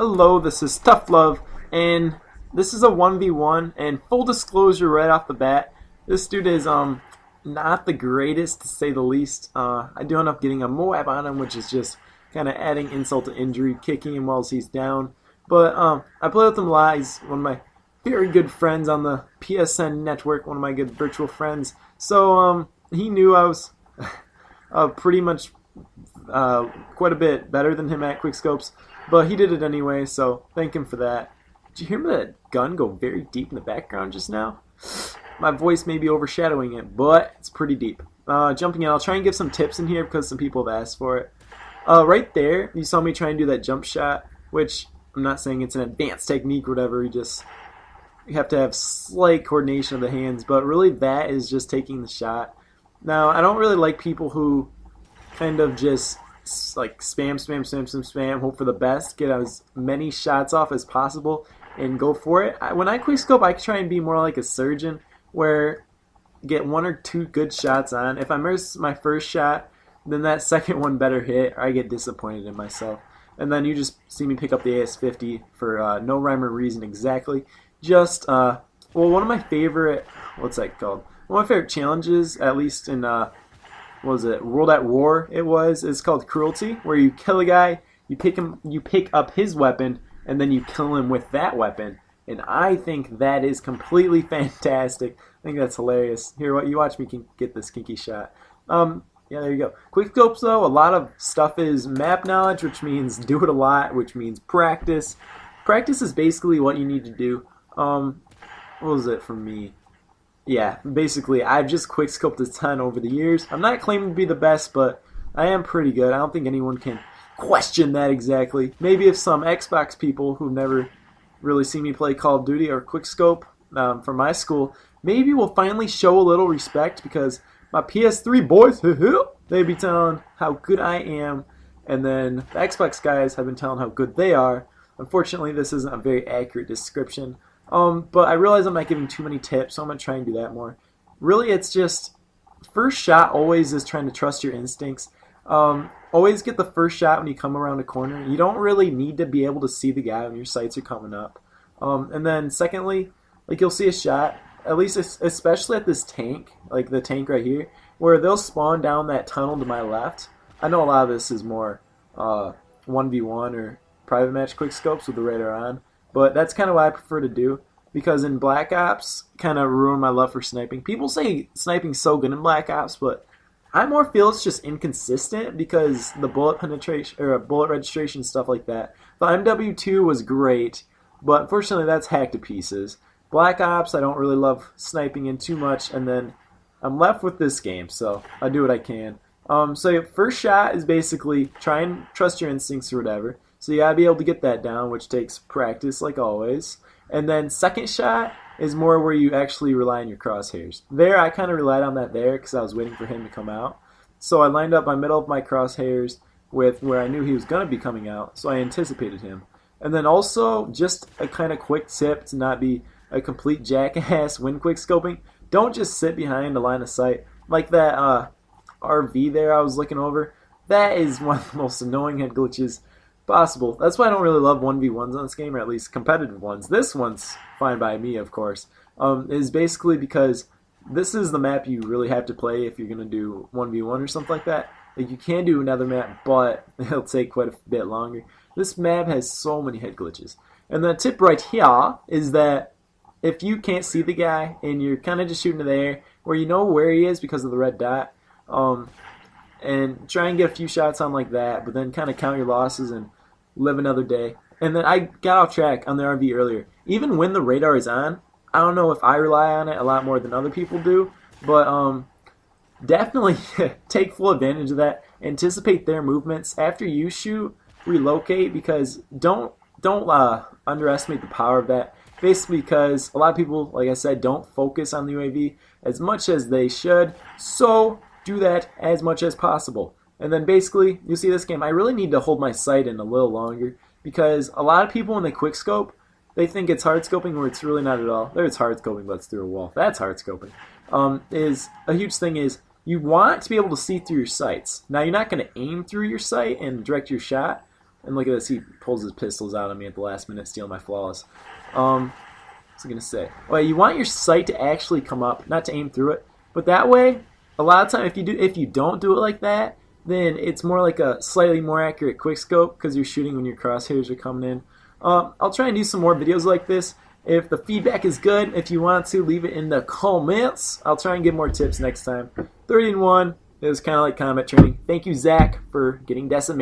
Hello, this is iTuffLove, and this is a 1v1, and full disclosure right off the bat, this dude is not the greatest to say the least. I do end up getting a Moab on him, which is just kind of adding insult to injury, kicking him while he's down. But I play with him a lot. He's one of my very good friends on the PSN network, one of my good virtual friends. So he knew I was pretty much quite a bit better than him at quickscopes, but he did it anyway, so thank him for that. Did you hear that gun go very deep in the background just now? My voice may be overshadowing it, but it's pretty deep. Jumping in, I'll try and give some tips in here because some people have asked for it. Right there, you saw me try and do that jump shot, which I'm not saying it's an advanced technique or whatever, you have to have slight coordination of the hands, but really that is just taking the shot. Now, I don't really like people who kind of just like spam, hope for the best, get as many shots off as possible, and go for it. When I quickscope, I try and be more like a surgeon, where get one or two good shots on. If I miss my first shot, then that second one better hit, or I get disappointed in myself. And then you just see me pick up the AS50 for no rhyme or reason exactly. Just, well, one of my favorite, what's that called? One of my favorite challenges, at least in, what was it, World at War is called Cruelty, where you kill a guy, you pick up his weapon, and then you kill him with that weapon. And I think that is completely fantastic. I think that's hilarious. Here, you watch me get this kinky shot. Yeah, there you go. Quickscopes, though, a lot of stuff is map knowledge, which means do it a lot, which means practice. Practice is basically what you need to do. What was it for me? Yeah, basically, I've just quickscoped a ton over the years. I'm not claiming to be the best, but I am pretty good. I don't think anyone can question that exactly. Maybe if some Xbox people who've never really seen me play Call of Duty or quickscope from my school, maybe will finally show a little respect, because my PS3 boys, they be telling how good I am, and then the Xbox guys have been telling how good they are. Unfortunately, this isn't a very accurate description. But I realize I'm not giving too many tips, so I'm going to try and do that more. Really, it's just, first shot always is trying to trust your instincts. Always get the first shot when you come around a corner. You don't really need to be able to see the guy when your sights are coming up. And then secondly, like you'll see a shot, at least especially at this tank, like the tank right here, where they'll spawn down that tunnel to my left. I know a lot of this is more 1v1 or private match quickscopes with the radar on. But that's kind of what I prefer to do, because in Black Ops, kind of ruined my love for sniping. People say sniping's so good in Black Ops, but I more feel it's just inconsistent because the bullet penetration or bullet registration, stuff like that. The MW3 was great, but unfortunately that's hacked to pieces. Black Ops, I don't really love sniping in too much, and then I'm left with this game, so I do what I can. So first shot is basically try and trust your instincts or whatever. So you gotta be able to get that down, which takes practice like always. And then second shot is more where you actually rely on your crosshairs. There, I kind of relied on that there because I was waiting for him to come out. So I lined up my middle of my crosshairs with where I knew he was gonna be coming out, so I anticipated him. And then also, just a kind of quick tip to not be a complete jackass when quickscoping. Don't just sit behind a line of sight. Like that RV there I was looking over. That is one of the most annoying head glitches possible. That's why I don't really love 1v1s on this game, or at least competitive ones. This one's fine by me, of course. Is basically because this is the map you really have to play if you're going to do 1v1 or something like that. Like, you can do another map, but it'll take quite a bit longer. This map has so many head glitches. And the tip right here is that if you can't see the guy and you're kind of just shooting in the air, where you know where he is because of the red dot, and try and get a few shots on like that, but then kind of count your losses and live another day. And then I got off track on the RV earlier. Even when the radar is on, I don't know if I rely on it a lot more than other people do, but definitely take full advantage of that. Anticipate their movements. After you shoot, relocate, because don't underestimate the power of that. Basically because a lot of people, like I said, don't focus on the UAV as much as they should, so do that as much as possible. And then basically, you see this game, I really need to hold my sight in a little longer, because a lot of people when they quickscope, they think it's hard scoping, where it's really not at all. It's hard scoping, but it's through a wall. That's hard scoping. Is a huge thing is you want to be able to see through your sights. Now, you're not going to aim through your sight and direct your shot, And look at this, he pulls his pistols out on me at the last minute, stealing my flawless. What's I gonna say? Well, you want your sight to actually come up, not to aim through it. But that way, a lot of time, if you don't do it like that, then it's more like a slightly more accurate quick scope because you're shooting when your crosshairs are coming in. I'll try and do some more videos like this. If the feedback is good, if you want to, leave it in the comments. I'll try and give more tips next time. 30-1. It was kind of like combat training. Thank you, Zach, for getting decimated.